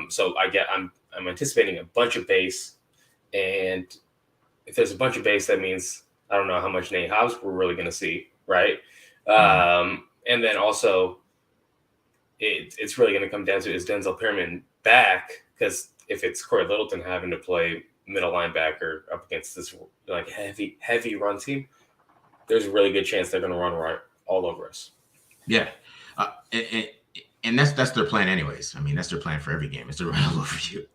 So I'm anticipating a bunch of base, and if there's a bunch of base, that means I don't know how much Nate Hobbs we're really going to see, right? And then also, it's really going to come down to, is Denzel Perryman back? Because if it's Corey Littleton having to play middle linebacker up against this like heavy run team, there's a really good chance they're going to run right all over us. Yeah, and that's their plan anyways. That's their plan for every game, is to run all over you.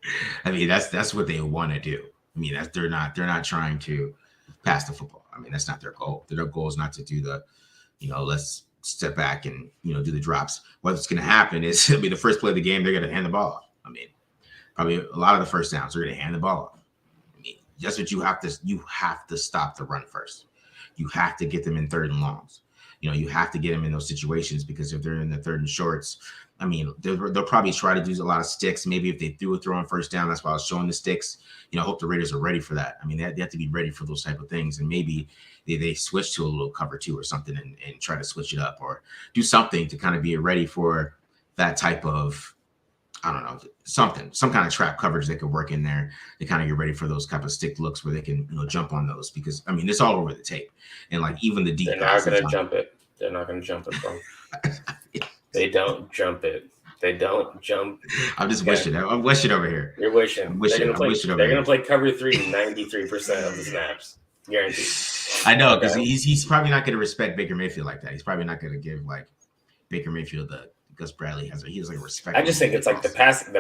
That's what they want to do. They're not trying to pass the football. That's not their goal. Their goal is not to do the, let's step back and, do the drops. What's going to happen is it'll be the first play of the game. They're going to hand the ball off. Probably a lot of the first downs, they're going to hand the ball off. That's what you have to stop the run first. You have to get them in 3rd and longs. You have to get them in those situations, because if they're in the 3rd and shorts, they'll probably try to do a lot of sticks. Maybe if they threw on first down, that's why I was showing the sticks. I hope the Raiders are ready for that. They have to be ready for those type of things. And maybe they switch to a little cover 2 or something and try to switch it up or do something to kind of be ready for that type of, I don't know, some kind of trap coverage they could work in there to kind of get ready for those type of stick looks where they can, jump on those, because I mean, it's all over the tape. And like even the deep They're not going to jump it. They're not going to jump it, bro. They don't jump it. They don't jump. I'm just wishing. I'm wishing over here. You're wishing. They're going to play cover 3 93% of the snaps. Guaranteed. I know, because he's probably not going to respect Baker Mayfield like that. He's probably not going to give like Baker Mayfield the Gus Bradley has. He was like respect. I just think it's like the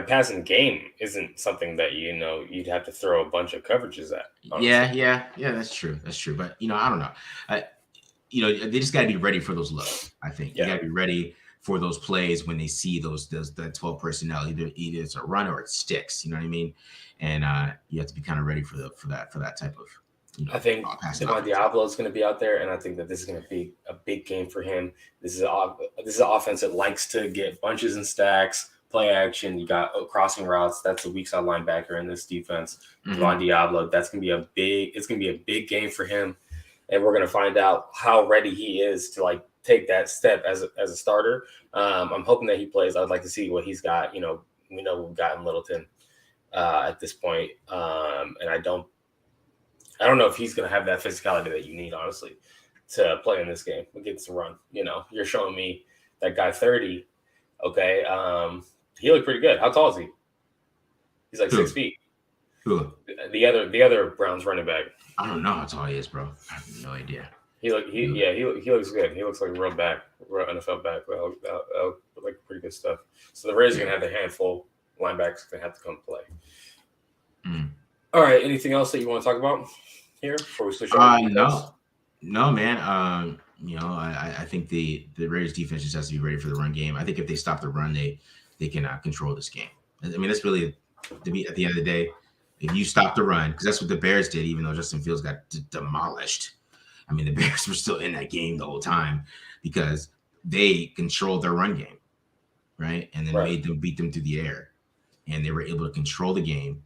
passing game isn't something that you'd have to throw a bunch of coverages at. Honestly. Yeah. That's true. But I don't know. They just got to be ready for those looks. I think you got to be ready for those plays when they see the 12 personnel. Either it's a run or it sticks. You know what I mean? And you have to be kind of ready for that type of. I think Devon Diablo is going to be out there, and I think that this is going to be a big game for him. This is an offense that likes to get bunches and stacks, play action. You got crossing routes. That's a weak side linebacker in this defense. Devon Diablo. That's going to be it's going to be a big game for him, and we're going to find out how ready he is to like take that step as a starter. I'm hoping that he plays. I'd like to see what he's got. We know we've gotten Littleton at this point, and I don't know if he's going to have that physicality that you need, honestly, to play in this game against the run. You're showing me that guy 30. Okay. He looked pretty good. How tall is he? He's like 6 feet. Who? The other Browns running back. I don't know how tall he is, bro. I have no idea. He looks good. He looks like a real NFL back. Like pretty good stuff. So the Raiders are going to have their handful. Linebackers going to have to come play. All right. Anything else that you want to talk about here before we switch over? No, man. I think the Raiders defense just has to be ready for the run game. I think if they stop the run, they can control this game. I mean, that's really at the end of the day. If you stop the run, because that's what the Bears did, even though Justin Fields got demolished. I mean, the Bears were still in that game the whole time because they controlled their run game, right? And then made them beat them through the air, and they were able to control the game.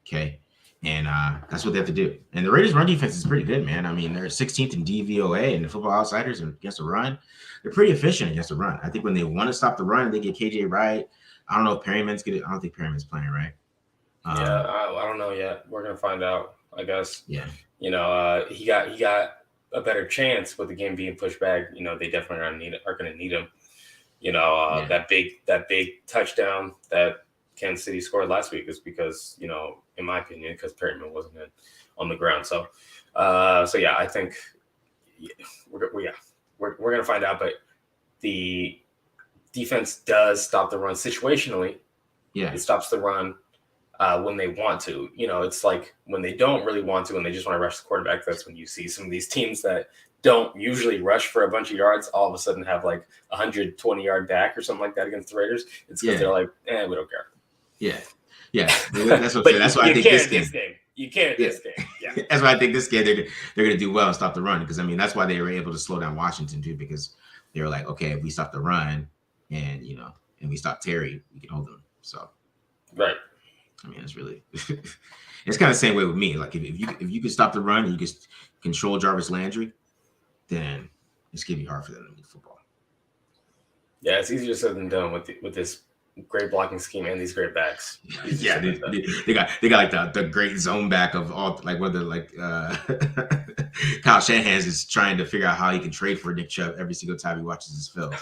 Okay. And that's what they have to do. And the Raiders' run defense is pretty good, man. I mean, they're 16th in DVOA, and the Football Outsiders against the run. They're pretty efficient against the run. I think when they want to stop the run, they get KJ Wright. I don't know if Perryman's good. I don't think Perryman's playing, right? I don't know yet. We're gonna find out, I guess. Yeah. He got a better chance with the game being pushed back. They definitely are gonna need him. That big touchdown that Kansas City scored last week is because, in my opinion, because Perryman wasn't on the ground. So yeah, I think we're gonna find out. But the defense does stop the run situationally. Yeah, it stops the run when they want to. It's like when they don't really want to and they just want to rush the quarterback. That's when you see some of these teams that don't usually rush for a bunch of yards all of a sudden have like 120-yard back or something like that against the Raiders. It's because they're like, we don't care. Yeah. That's what. That's why I think this game. You can't this game. Yeah. That's why I think this game they're going to do well and stop the run, because I mean that's why they were able to slow down Washington too, because they were like, okay, if we stop the run and and we stop Terry, we can hold them. So right. I mean, it's really it's kind of the same way with me. Like if you could stop the run and you could control Jarvis Landry, then it's going to be hard for them to move the football. Yeah, it's easier said than done with this great blocking scheme and these great backs. Yeah, they got like the great zone back of all, like whether like Kyle Shanahan's is trying to figure out how he can trade for Nick Chubb every single time he watches his film.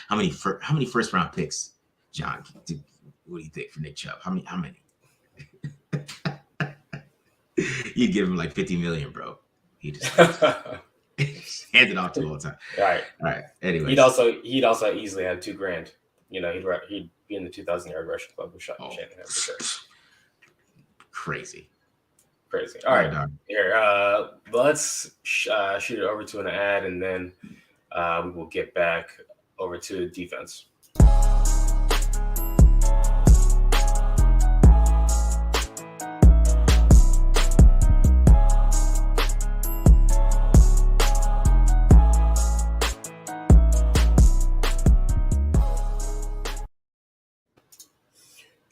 How many first round picks, John? What do you think for Nick Chubb? How many? You give him like $50 million, bro. He just hand it off to him all the time. All right. Anyway, he'd also easily have $2,000. He'd be in the 2,000-yard rushing club with Shanahan for sure. Crazy. All right, dog. Here, let's shoot it over to an ad, and then we will get back over to the defense.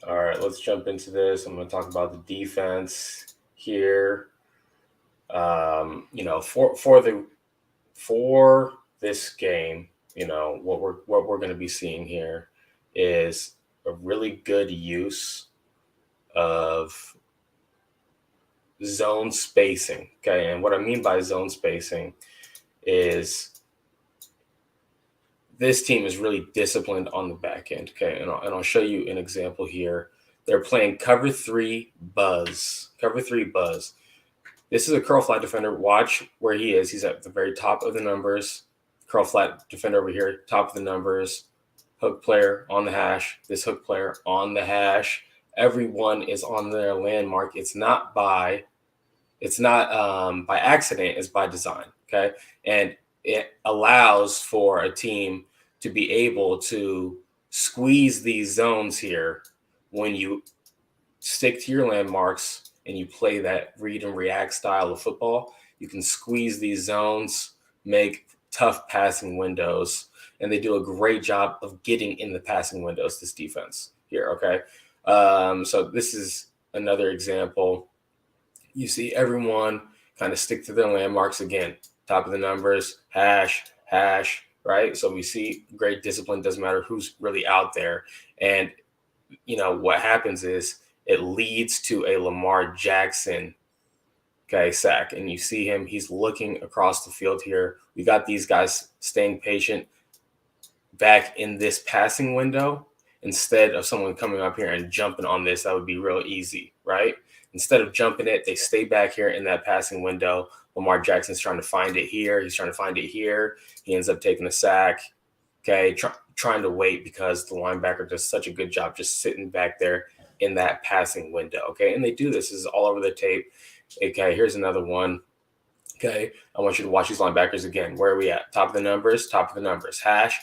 All right, let's jump into this. I'm going to talk about the defense here. For this game, what we're going to be seeing here is a really good use of zone spacing. Okay. And what I mean by zone spacing is this team is really disciplined on the back end. Okay. And I'll show you an example here. They're playing cover 3 buzz. This is a curl flat defender. Watch where he is. He's at the very top of the numbers. Curl flat defender over here, top of the numbers. Hook player on the hash. This hook player on the hash. Everyone is on their landmark. It's not by accident. It's by design. Okay, and it allows for a team to be able to squeeze these zones here when you stick to your landmarks and you play that read and react style of football. You can squeeze these zones, make tough passing windows, and they do a great job of getting in the passing windows, this defense here, okay? So this is another example. You see everyone kind of stick to their landmarks again, top of the numbers, hash, right? So we see great discipline, doesn't matter who's really out there. And, what happens is it leads to a Lamar Jackson sack. And you see him, he's looking across the field here. We got these guys staying patient back in this passing window instead of someone coming up here and jumping on this. That would be real easy, right? Instead of jumping it, they stay back here in that passing window. Lamar Jackson's trying to find it here. He's trying to find it here. He ends up taking a sack, trying to wait because the linebacker does such a good job just sitting back there in that passing window, okay? And they do this. This is all over the tape. Okay, here's another one. Okay, I want you to watch these linebackers again. Where are we at? Top of the numbers, hash.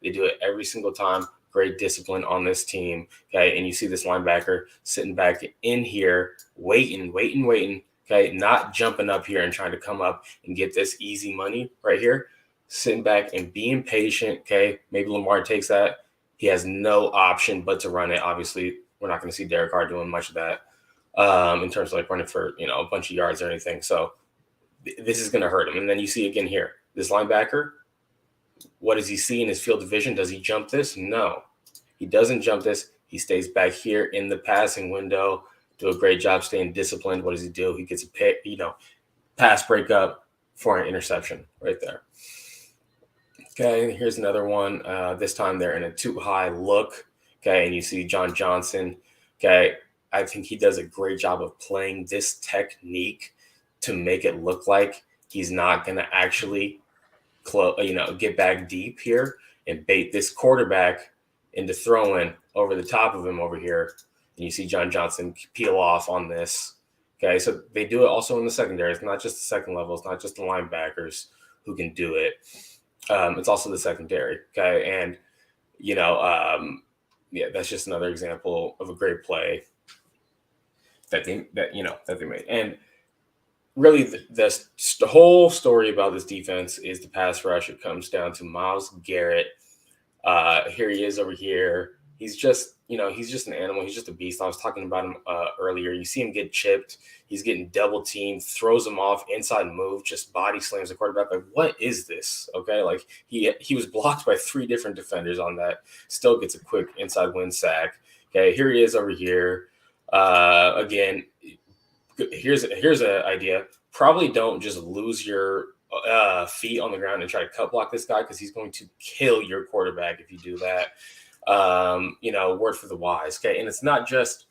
They do it every single time. Great discipline on this team. Okay, and you see this linebacker sitting back in here, waiting. Okay, not jumping up here and trying to come up and get this easy money right here. Sitting back and being patient. Okay, maybe Lamar takes that. He has no option but to run it. Obviously, we're not going to see Derek Carr doing much of that in terms of running for a bunch of yards or anything. So this is going to hurt him. And then you see again here, this linebacker. What does he see in his field of vision? Does he jump this? No, he doesn't jump this. He stays back here in the passing window. Do a great job staying disciplined. What does he do? He gets a pick, pass breakup for an interception right there. Okay, here's another one. This time they're in a too high look. Okay, and you see John Johnson. Okay, I think he does a great job of playing this technique to make it look like he's not going to actually get back deep here and bait this quarterback into throwing over the top of him over here. And you see John Johnson peel off on this. Okay, so they do it also in the secondary. It's not just the second level. It's not just the linebackers who can do it. It's also the secondary. Okay, and that's just another example of a great play that they made. And really, the whole story about this defense is the pass rush. It comes down to Myles Garrett. Here he is over here. He's just an animal. He's just a beast. I was talking about him earlier. You see him get chipped. He's getting double teamed, throws him off, inside move, just body slams the quarterback. Like, what is this? Okay, like he was blocked by 3 different defenders on that. Still gets a quick inside wind sack. Okay, here he is over here. Again, here's an idea. Probably don't just lose your feet on the ground and try to cut block this guy because he's going to kill your quarterback if you do that. Word for the wise. Okay. And it's not just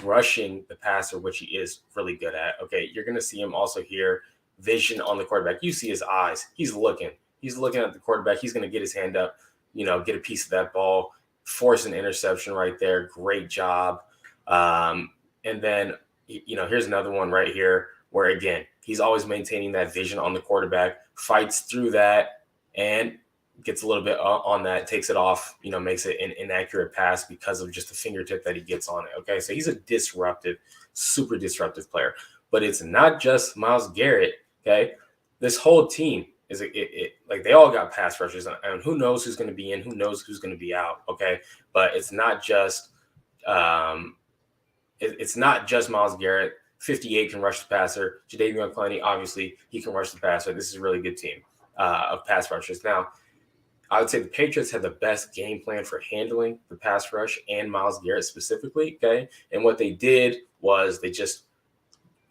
rushing the passer, which he is really good at. Okay. You're going to see him also here, vision on the quarterback. You see his eyes. He's looking at the quarterback. He's going to get his hand up, get a piece of that ball, force an interception right there. Great job. And then, here's another one right here where, again, he's always maintaining that vision on the quarterback, fights through that, and gets a little bit on that, takes it off, makes it an inaccurate pass because of just the fingertip that he gets on it. Okay, so he's a super disruptive player. But it's not just Myles Garrett. Okay, this whole team is like they all got pass rushers, and who knows who's going to be in, who knows who's going to be out. Okay, but it's not just Myles Garrett. 58 can rush the passer. Jadeveon Clowney, obviously, he can rush the passer. This is a really good team of pass rushers. Now, I would say the Patriots had the best game plan for handling the pass rush and Myles Garrett specifically. Okay. And what they did was they just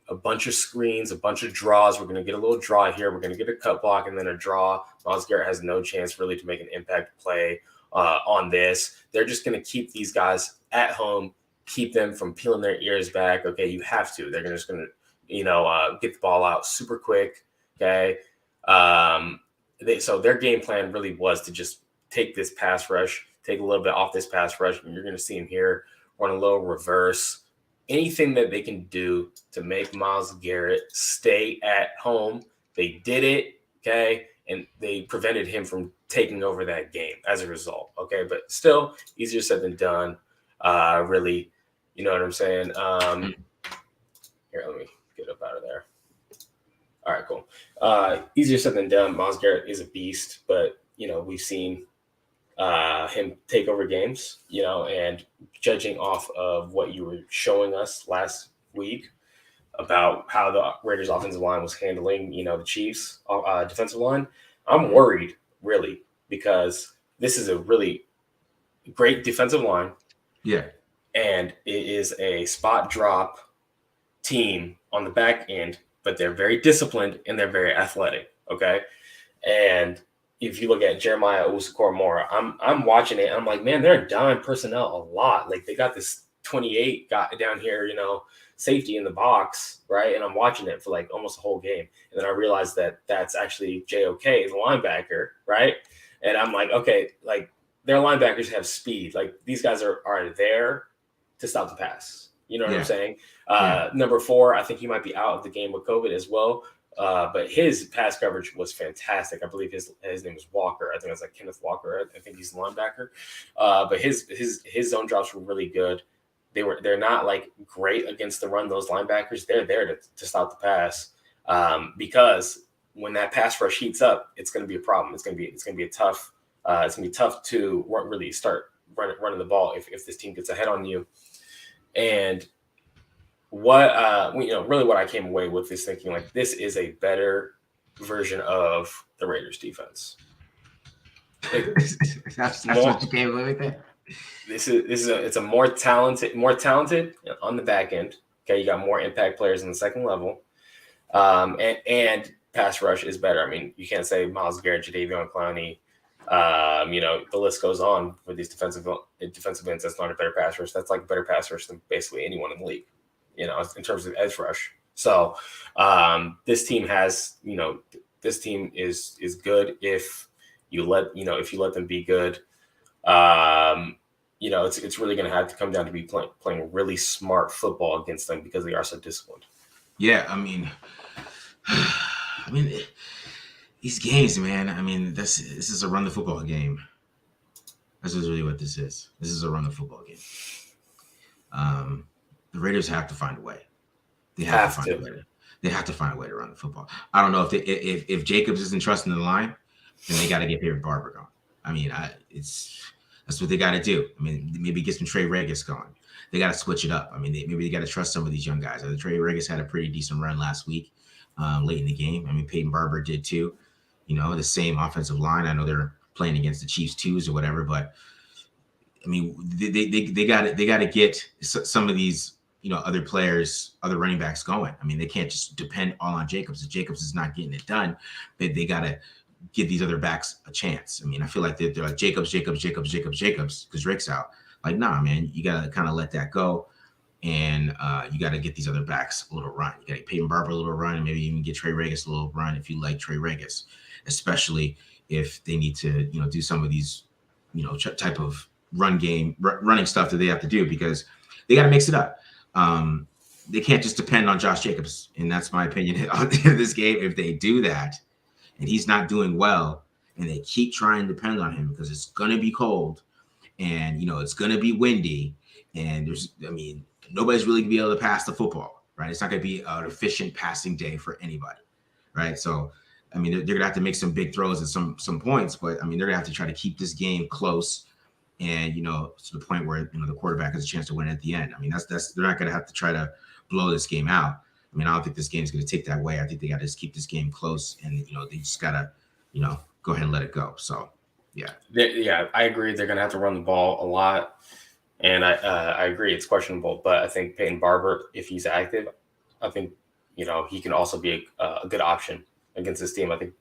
a bunch of screens, a bunch of draws. We're going to get a little draw here. We're going to get a cut block and then a draw. Myles Garrett has no chance really to make an impact play on this. They're just going to keep these guys at home, keep them from peeling their ears back. Okay. You have to. They're just going to, get the ball out super quick. Okay. So their game plan really was to just take this pass rush, take a little bit off this pass rush, and you're going to see him here run a little reverse. Anything that they can do to make Myles Garrett stay at home, they did it, okay? And they prevented him from taking over that game as a result, okay? But still, easier said than done, really. You know what I'm saying? Here, let me get up out of there. All right, cool. Easier said than done. Myles Garrett is a beast, but, we've seen him take over games, and judging off of what you were showing us last week about how the Raiders offensive line was handling, the Chiefs defensive line, I'm worried, really, because this is a really great defensive line. Yeah. And it is a spot drop team on the back end, but they're very disciplined and they're very athletic. Okay. And if you look at Jeremiah Owusu-Koramoah, I'm watching it and I'm like, man, they're dime personnel a lot. Like they got this 28 guy down here, safety in the box, right? And I'm watching it for like almost the whole game. And then I realized that that's actually JOK, the linebacker, right? And I'm like, okay, like their linebackers have speed. Like these guys are there to stop the pass. You know what I'm saying? Number 4, I think he might be out of the game with COVID as well. But his pass coverage was fantastic. I believe his name is Walker. I think it's like Kenneth Walker. I think he's the linebacker. But his zone drops were really good. They're not like great against the run. Those linebackers, they're there to stop the pass. Because when that pass rush heats up, it's going to be a problem. It's going to be tough. It's going to be tough to really start running the ball if this team gets ahead on you. And what really what I came away with is thinking like this is a better version of the Raiders defense. That's what you came away with that. It's a more talented on the back end. Okay, you got more impact players in the second level, and pass rush is better. I mean, you can't say Myles Garrett, Jadeveon Clowney. The list goes on for these defensive ends. That's not a better pass rush. That's like a better pass rush than basically anyone in the league, in terms of edge rush. So this team has, this team is good if you let them be good. It's really going to have to come down to be playing really smart football against them because they are so disciplined. Yeah, I mean, these games, man. I mean, this is a run the football game. This is really what this is. This is a run the football game. The Raiders have to find a way. They have to find a way. They have to find a way to run the football. I don't know if Jacobs isn't trusting the line, then they got to get David Barber going. I mean, that's what they got to do. I mean, maybe get some Trey Regis going. They got to switch it up. I mean, maybe they got to trust some of these young guys. Trey Regis had a pretty decent run last week, late in the game. I mean, Peyton Barber did too. The same offensive line. I know they're playing against the Chiefs twos or whatever, but I mean, they got to get some of these other players, other running backs going. I mean, they can't just depend all on Jacobs. If Jacobs is not getting it done, they got to give these other backs a chance. I mean, I feel like they're like Jacobs because Rick's out. Like, nah, man, you got to kind of let that go. And you got to get these other backs a little run. You got to get Peyton Barber a little run, and maybe even get Trey Regis a little run if you like Trey Regis, especially if they need to, do some of these, type of running stuff that they have to do because they got to mix it up. They can't just depend on Josh Jacobs, and that's my opinion on this game. If they do that, and he's not doing well, and they keep trying to depend on him because it's going to be cold, and it's going to be windy, and nobody's really going to be able to pass the football, right? It's not going to be an efficient passing day for anybody, right? So, I mean, they're going to have to make some big throws at some points, but, I mean, they're going to have to try to keep this game close and, to the point where, the quarterback has a chance to win at the end. I mean, they're not going to have to try to blow this game out. I mean, I don't think this game is going to take that way. I think they got to just keep this game close and, they just got to, go ahead and let it go. So, Yeah, I agree. They're going to have to run the ball a lot. And I agree. It's questionable. But I think Peyton Barber, if he's active, I think, he can also be a good option against this team. I think,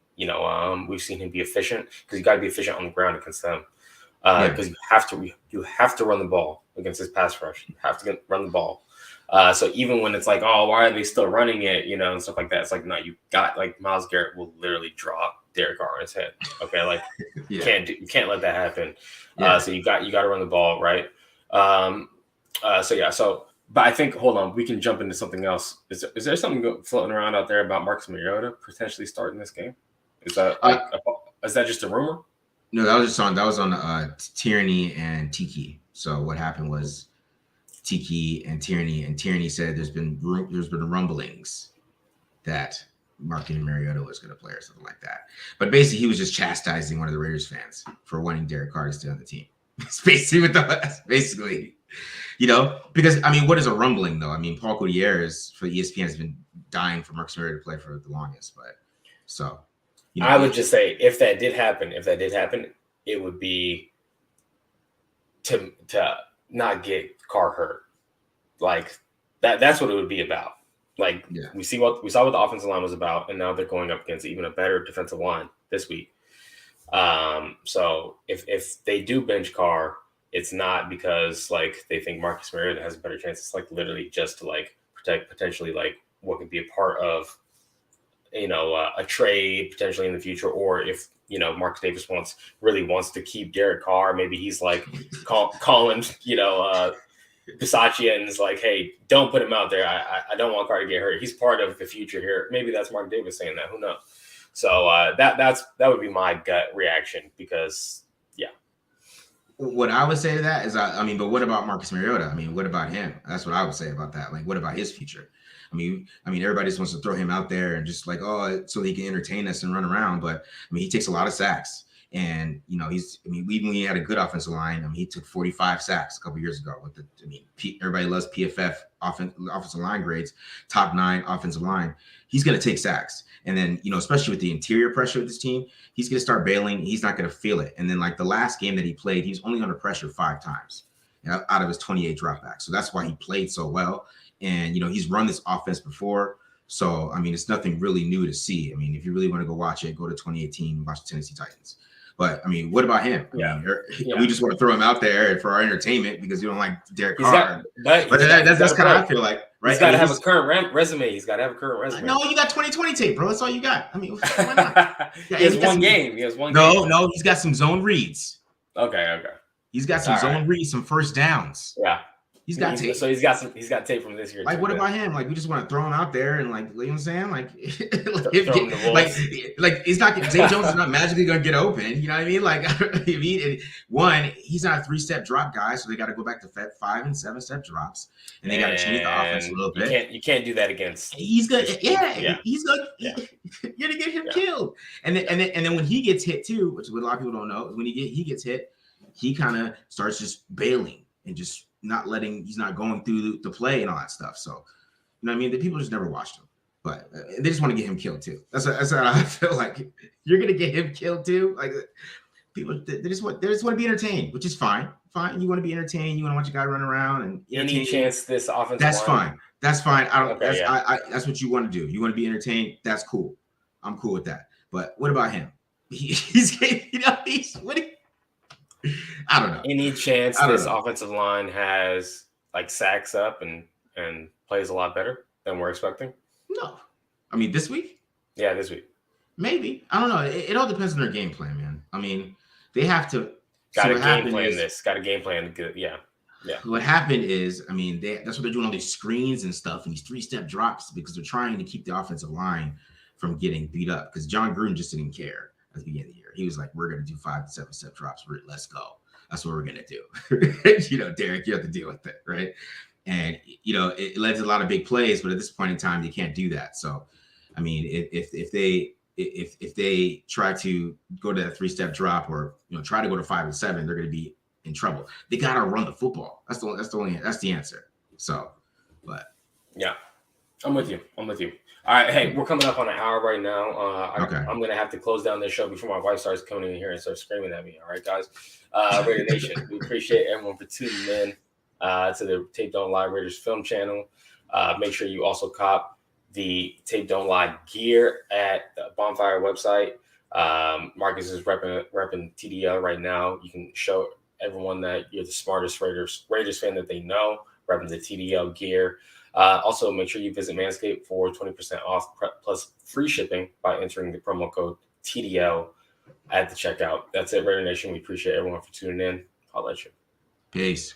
we've seen him be efficient because you got to be efficient on the ground against them. Because you have to run the ball against this pass rush. You have to run the ball. So even when it's like, oh, why are they still running it, and stuff like that, it's like, no, you got, like, Myles Garrett will literally drop Derek Carr on his head. Okay, like you can't let that happen. So you got to run the ball, right? But I think, hold on, we can jump into something else. Is there something floating around out there about Marcus Mariota potentially starting this game? Is that is that just a rumor? No, that was on Tierney and Tiki. So what happened was Tiki and Tierney said there's been rumblings that Marcus Mariota was going to play or something like that. But basically, he was just chastising one of the Raiders fans for wanting Derek Carr to stay on the team. It's basically, because what is a rumbling though? Paul Gutierrez for ESPN has been dying for Marcus Mariota to play for the longest, but so. I would just say if that did happen, it would be to not get Carr hurt. Like that's what it would be about. Like we saw what the offensive line was about, and now they're going up against even a better defensive line this week. So if they do bench Carr, it's not because like they think Marcus Mariota has a better chance. It's like literally just to like protect potentially like what could be a part of a trade potentially in the future, or if Marcus Davis really wants to keep Derek Carr, maybe he's like calling Bisaccia and is like, hey, don't put him out there. I don't want Carr to get hurt. He's part of the future here. Maybe that's Mark Davis saying that. Who knows? So that would be my gut reaction because What I would say to that is, but what about Marcus Mariota? What about him? That's what I would say about that. Like, what about his future? Everybody just wants to throw him out there and just like, so he can entertain us and run around. But he takes a lot of sacks, and even when he had a good offensive line, he took 45 sacks a couple years ago. Everybody loves PFF offensive line grades, top 9 offensive line. He's going to take sacks, and then especially with the interior pressure of this team, he's going to start bailing. He's not going to feel it. And then like the last game that he played, he was only under pressure 5 times out of his 28 dropbacks. So that's why he played so well. And, he's run this offense before. So, it's nothing really new to see. If you really want to go watch it, go to 2018, watch the Tennessee Titans. But, what about him? We just want to throw him out there for our entertainment because you don't like Derek Carr. That's kind of how I feel like, right? He's got to have a current resume. He's got to have a current resume. No, you got 2020 tape, bro. That's all you got. Why not? He has one game. No, he's got some zone reads. Okay. He's got some zone reads, some first downs. Yeah. He's got tape. So he's got tape from this year. Like, what about him? Like, we just want to throw him out there and like, you know what I'm saying? Like, it's not Zay Jones is not magically going to get open. You know what I mean? Like, one, he's not a 3-step drop guy, so they got to go back to 5 and 7-step drops, and they got to change the offense a little bit. You can't do that against. He's good. He's good. You're gonna get him killed. And then when he gets hit too, which what a lot of people don't know, when he gets hit, he kind of starts just bailing and just he's not going through the play and all that stuff. So, the people just never watched him, but they just want to get him killed too. That's how I feel like you're going to get him killed too. Like people, they just want to be entertained, which is fine. Fine. You want to be entertained. You want to watch a guy run around and any chance this offense. That's fine. That's fine. That's what you want to do. You want to be entertained. That's cool. I'm cool with that. But what about him? I don't know. Any chance this offensive line has like sacks up and plays a lot better than we're expecting? No. This week? Yeah, this week. Maybe. I don't know. It all depends on their game plan, man. They have to. Got a game plan this. Got a game plan. Yeah. What happened is, that's what they're doing all these screens and stuff and these 3-step drops because they're trying to keep the offensive line from getting beat up because John Gruden just didn't care at the beginning of the year. He was like, we're going to do 5 to 7-step drops. Let's go. That's what we're going to do. Derek, you have to deal with it, right? And, it led to a lot of big plays, but at this point in time, they can't do that. So, if they try to go to that 3-step drop or, try to go to 5 and 7, they're going to be in trouble. They got to run the football. That's the answer. So, but. Yeah. I'm with you. All right. Hey, we're coming up on an hour right now. Okay. I'm going to have to close down this show before my wife starts coming in here and starts screaming at me. All right, guys. Raider Nation, we appreciate everyone for tuning in to the Tape Don't Lie Raiders film channel. Make sure you also cop the Tape Don't Lie gear at the Bonfire website. Marcus is repping TDL right now. You can show everyone that you're the smartest Raiders fan that they know, repping the TDL gear. Also, make sure you visit Manscaped for 20% off plus free shipping by entering the promo code TDL at the checkout. That's it, Raider Nation. We appreciate everyone for tuning in. I'll let you. Peace.